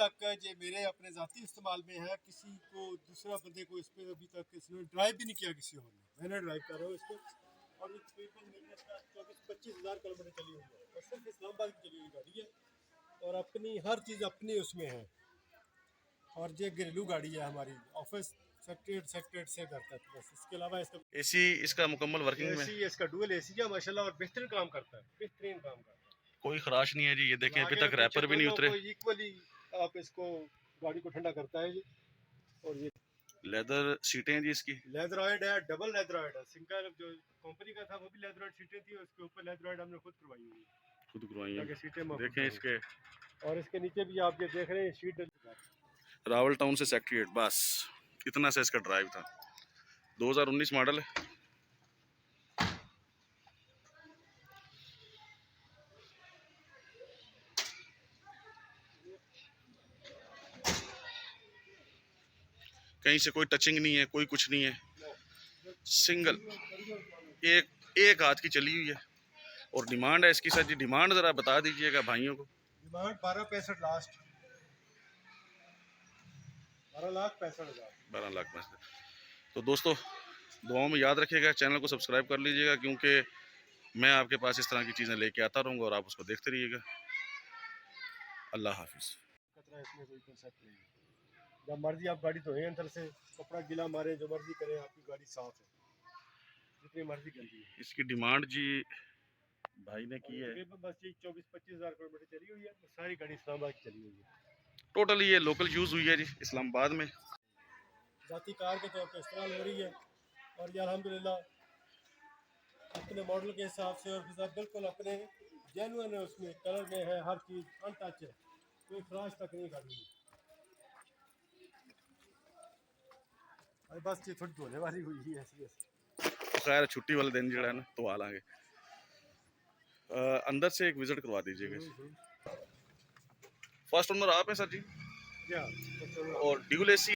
तक ये मेरे अपने ज़ाती इस्तेमाल में है, किसी को दूसरा बंदे को इस पर अभी तक इसने ड्राइव भी नहीं किया किसी और ने। मैंने ड्राइव कर रहा हूँ इसको, और ये तकरीबन मेरे साथ 24-25 हज़ार किलोमीटर चली हुई है, और सिर्फ इस्लामाबाद की चली हुई गाड़ी है, और अपनी हर चीज़ अपनी उसमें है। और ये घरेलू गाड़ी है हमारी, ऑफिस सेक्रेटरीट से घर तक, बस इसके अलावा इसका एसी इसका मुकम्मल वर्किंग में? एसी इसका डुअल एसी है माशाल्लाह, और बेहतरीन काम करता है, बेहतरीन काम करता है। कोई खराश नहीं है जी, ये देखें अभी आगे तक और पीछे रैपर भी नहीं दोनों उतरे। को इक्वली आप इसको गाड़ी को ठंडा करता है जी। और ये लेदर सीटें हैं जी इसकी? लेदरॉइड है, डबल लेदरॉइड है, सिंगल जो कंपनी का था वो भी लेदरॉइड सीटें थी, उसके ऊपर लेदरॉइड हमने खुद करवाई हुई है, खुद करवाई ताकि हैं। सीटें महफूज देखें रहें। इसके और इसके नीचे भी आप ये देख रहे हैं शीट रावल टाउन से सेक्रेटरीट, बस इतना सा इसका ड्राइव था। 2019 मॉडल है। कहीं से कोई टचिंग नहीं है, कोई कुछ नहीं है, सिंगल एक एक हाथ की चली हुई है। और डिमांड है इसकी सर जी, डिमांड जरा बता दीजिएगा भाइयों को। Demand 1265 last, 12,65,000। 12 लाख में। तो दोस्तों दुआओं में याद रखिएगा, चैनल को सब्सक्राइब कर लीजिएगा, क्योंकि मैं आपके पास इस तरह की चीज़ें लेके आता रहूँगा और आप उसको देखते रहिएगा। अल्लाह हाफिज़। खतरा इसमें कोई कंसेप्ट नहीं है, जब मर्जी आप गाड़ी धोएं अंदर से, कपड़ा गीला मारे, जो मर्जी करें, आपकी गाड़ी साफ है, जितनी मर्जी गंदी है। इसकी डिमांड जी भाई ने की है, तकरीबन बस ये 24-25 हज़ार किलोमीटर चली हुई है, सारी गाड़ी इस्लामाबाद की चली हुई है। टोटल ये लोकल यूज़ हुई है जी इस्लामाबाद में। जाती कार के तौर पर इस्तेमाल हो रही है, और ये अल्हम्दुलिल्लाह अपने मॉडल के हिसाब से, और फिर बिल्कुल अपने जेन्युइन है, उसमें कलर में है, हर चीज़ अनटच है, कोई खराश तक नहीं गाड़ी में। और बस ये थोड़ी धोने वाली हुई है ऐसी ऐसी। तो खैर छुट्टी वाले दिन जो है ना तो आ लाएंगे। अंदर से एक विजिट करवा दीजिएगा। फर्स्ट ओनर आप हैं सर जी? या और ड्यूल एसी